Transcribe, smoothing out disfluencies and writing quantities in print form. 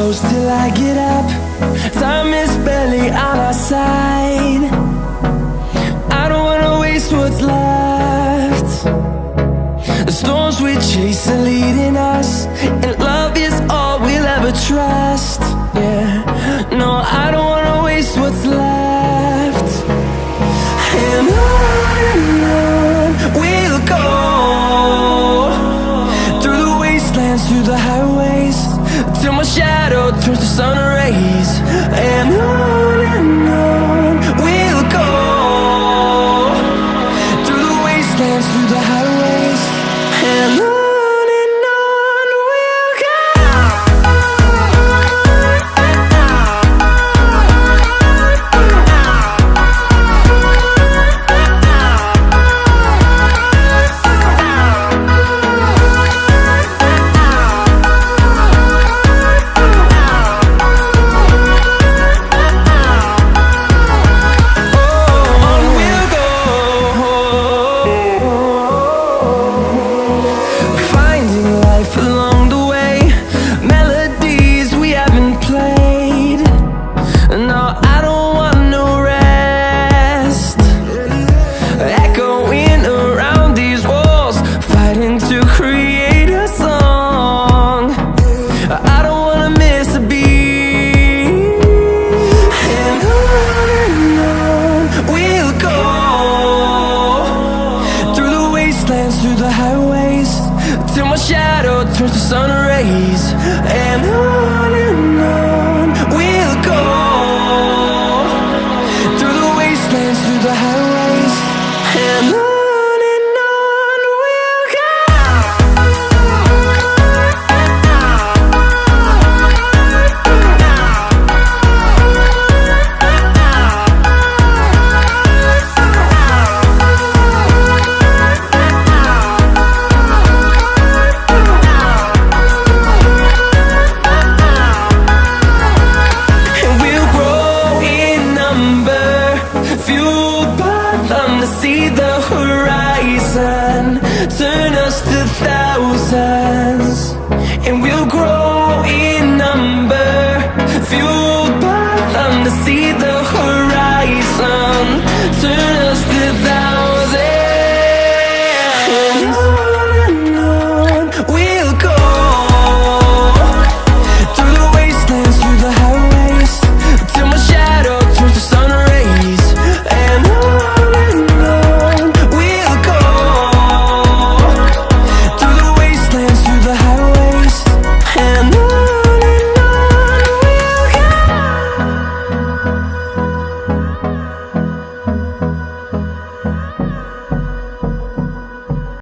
close till I get up. Time is barely on our side. I don't wanna waste what's left. The storms we chase are leading us, and love is all we'll ever trust. Yeah, no, I don't wanna waste what's left. And on we'll go, through the wastelands, through the highways, till my shadow turns to sun rays. And on we'll go, through the wastelands, through the highways, and on we'll go. Through the highways, till my shadow turns to sun rays. And on we'll go, through the wastelands, through the highways, and on we'll go. See the horizon turn us to thousands, and we'll grow in number, fueled by them to see the horizon turn